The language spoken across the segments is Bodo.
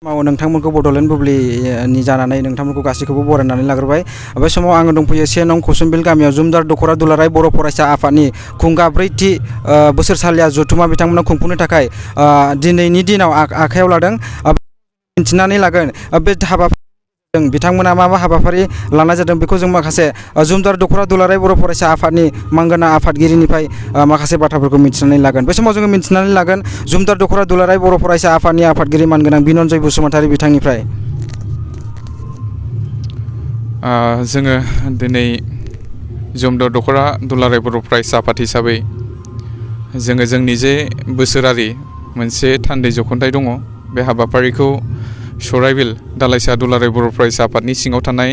नोंथांमोनखौ बड'लेण्ड बुब्लिनि जानानै नोंथांमोनखौ गासैखौबो बरायनानै लाग्रोबाय। बे समाव आङो दंफैयो 1 नं कुसुमबिल गामियाव जुमदार दख'रा दुलाराय बर' फरायसा आफादनि खुंगा 4थि बोसोरसालिया जथुमा बिथांमोना खुंफुंनो थाखाय दिनैनि दिनाव आखायाव लादों। मिन्थिनानै लागोन बे हाबाफारि बिथांमोना मा हाबाफारि लानाय जादों बेखौ जों माखासे जुमदार दख'रा दुलाराय बर' फरायसा आफादनि मांगोना आफादगिरिनिफ्राय माखासे बाथ्राफोरखौ मिथिनानै लागोन। बे समाव जोङो मिथिनानै लागोन जुमदार दख'रा दुलाराय बर' फरायसा आफादनि आफादगिरि मानगोनां बिनन्जय बसुमतारी बिथांनिफ्राय। जोङो दिनै जुमदार दख'रा दुलाराय बर' फरायसा आफाद हिसाबै जोङो जोंनि जे बोसोरारि मोनसे थान्दै जख'न्थाय दङ, बे हाबाफारिखौ सराइबिल दालाइसा दुलाराय बर' फरायसा आफादनि सिङाव थानाय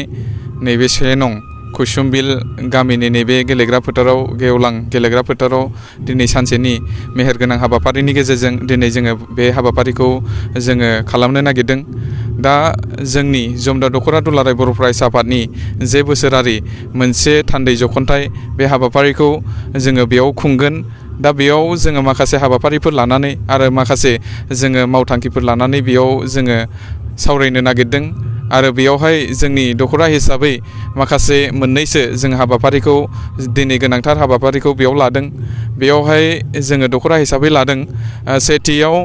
नैबे 1 नं कुसुमबिल गामिनि नैबे गेलेग्रा फोथाराव गेवलां गेलेग्रा फोथाराव दिनै सानसेनि मेहेरगोनां हाबाफारिनि गेजेरजों दिनै जोङो बे हाबाफारिखौ जोङो खालामनो नागिरदों। दा जोंनि जुमदार दख'रा दुलाराय बर' फरायसा आफादनि जे बोसोरारि मोनसे थान्दै जख'न्थाय, बे हाबाफारिखौ जोङो बेयाव खुंगोन। दा बेयाव जोङो माखासे हाबाफारिफोर लानानै आरो माखासे जोङो मावथांखिफोर लानानै बेयाव जोङो सावरायनो नागिरदों। आरो बेयावहाय जोंनि दख'रा हिसाबै माखासे मोननैसो जों हाबाफारिखौ दिनै गोनांथार हाबाफारिखौ बेयाव लादों। बेयावहाय जोङो दख'रा हिसाबै लादों सेथियाव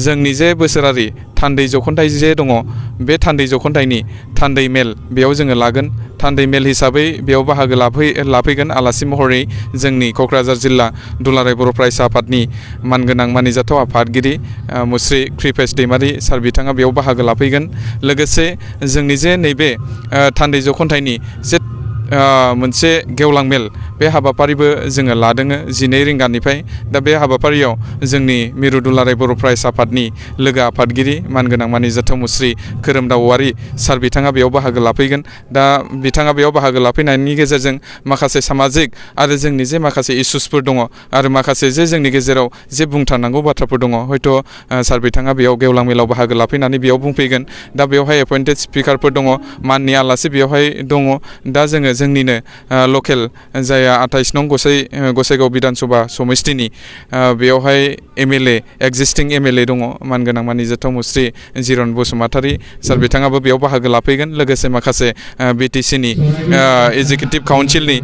जोंनि जे बोसोरारि थान्दै जख'न्थाय जे दङ, बे थान्दै जख'न्थायनि थान्दै मेल बेयाव जोङो लागोन। थान्दै मेल हिसाबै बेयाव बाहागो लाफैगोन आलासि महरै जोंनि क'क्राझार जिल्ला दुलाराय बर' फरायसा आफादनि मानगोनां मानिजाथाव आफादगिरि मुस्रि कृपेश दैमारि सार बिथाङा बेयाव बाहागो लाफैगोन। लोगोसे जोंनि जे नैबे थान्दै जख'न्थायनि जे मोनसे गेवलां मेल, बे हाबाफारिबो जोङो लादों 12 रिंगानिफ्राय। दा बे हाबाफारियाव जोंनि मिरु दुलाराय बर' फरायसा आफादनि लोगो आफादगिरि मानगोनां मानिजाथाव मुस्रि खोरोमदाव औवारि सार बिथाङा बेयाव बाहागो लाफैगोन। दा बिथाङा बेयाव बाहागो लाफैनायनि गेजेरजों माखासे सामाजिक आरो जोंनि जे माखासे इसुसफोर दङ आरो माखासे जे जोंनि गेजेराव जे बुंथारनांगौ बाथ्राफोर दङ, हयथ' सार बिथाङा बेयाव गेवलां मेलाव बाहागो लाफैनानै बेयाव बुंफैगोन। दा बेवहाय एपइन्टेड स्पिकारफोर दङ, माननि आलासि बेवहाय दङ। दा जोङो जोंनिनो लकेल जायहा 28 नं गसाइगाव बिधान सभा समिस्थिनि बेवहाय MLA एक्जिस्टिं MLA दङ मानगोनां मानिजाथाव मुस्रि जिरन बसुमतारी सार बिथाङाबो बेयाव बाहागो लाफैगोन। लोगोसे माखासे BTCनि एजुकेटिभ काउन्सिलनि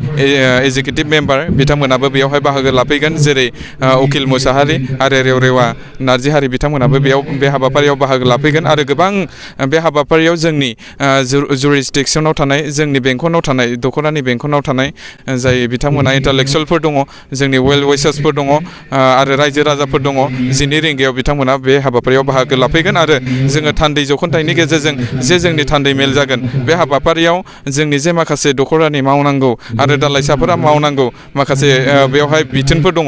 एजुकेटिभ मेम्बार बिथांमोनाबो बेयावहाय बाहागो लाफैगोन, जेरै उकिल मुसाहारि आरो रेवरेवा नार्जिहारि बिथांमोनाबो बेयाव बे हाबाफारियाव बाहागो लाफैगोन। आरो गोबां बे हाबाफारियाव जोंनि जुरिसडिक्सनाव थानाय, जोंनि बेंखनाव थानाय, दख'रानि बेंखनाव थानाय जाय बिथांमोना इन्टालेक्सुयेलफोर दङ, जोंनि वेल विशार्सफोर दङ आरो रायजो राजाफोर दङ। 12 रिंगायाव बिथांमोना बे हाबाफारियाव बाहागो लाफैगोन। आरो जोङो थान्दै जख'न्थायनि गेजेरजों जे जोंनि थान्दै मेल जागोन, बे हाबाफारियाव जोंनि जे माखासे दख'रानि मावनांगौ आरो दालाइसाफोरा मावनांगौ माखासे बेवहाय बिथोनफोर दङ,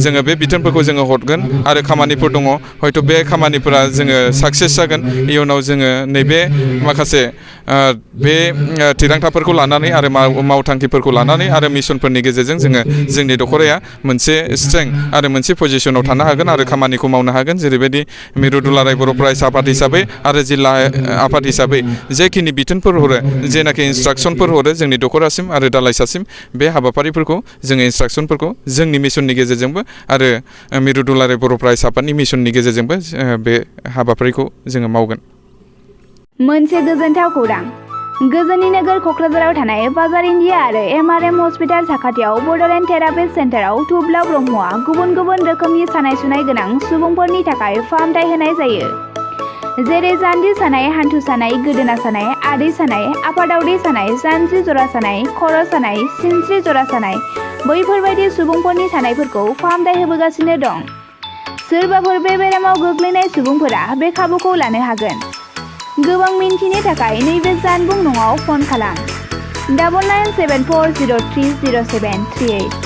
जोङो बे बिथोनफोरखौ जोङो हरगोन। आरो खामानिफोर दङ, हयथ' बे खामानिफोरा जोङो साक्सेस जागोन। इयुनाव जोङो नैबे माखासे बे थिरांथाफोरखौ लानानै आरो मावथांखिफोरखौ लानानै आरो मिसनफोरनि गेजेरजों जोङो जोंनि दख'राया मोनसे स्ट्रेंथ आरो मोनसे पजिसनाव थानो हागोन आरो खामानिखौ मावनो हागोन। जेरैबायदि मिरु दुलाराय बर' फरायसा आफाद हिसाबै आरो जिल्ला आफाद हिसाबै जेखिनि बिथोनफोर हरो, जेनाखि इन्सट्राक्सनफोर हरो जोंनि दख'रासिम आरो दालाइसासिम, बे हाबाफारिफोरखौ जोङो इन्सट्राक्सनफोरखौ जोंनि मिसननि गेजेरजोंबो आरो मिरु दुलाराय बर' फरायसा आफादनि मिसननि गेजेरजोंबो बे हाबाफारिखौ जोङो मावगोन। मोनसे गोजोनथाव खौरां। गोजोननि नोगोर क'क्राझाराव थानाय बाजार इन्डिया आरो MRM हस्पिटाल साखाथियाव बड'लेण्ड थेरापिस्ट सेन्टाराव थुब्ला ब्रह्मआ गुबुन गुबुन रोखोमनि सानाय सुनाय गोनां सुबुंफोरनि थाखाय फाहामथाय होनाय जायो। जेरै जान्जि सानाय, हान्थु सानाय, गोदोना सानाय, आदै सानाय, आफादावदै सानाय, जानजि जरा सानाय, खर' सानाय, सिनस्रि जरा सानाय, बैफोरबायदि सुबुंफोरनि सानायफोरखौ फाहामथाय होबोगासिनो दं। सोरबाफोर बे बेरामाव गोग्लैनाय सुबुंफोरा बे खाबुखौ लानो हागोन। गोबां मिन्थिनो थाखाय नैबे जानबुं नङाव फन खालाम 9974030738।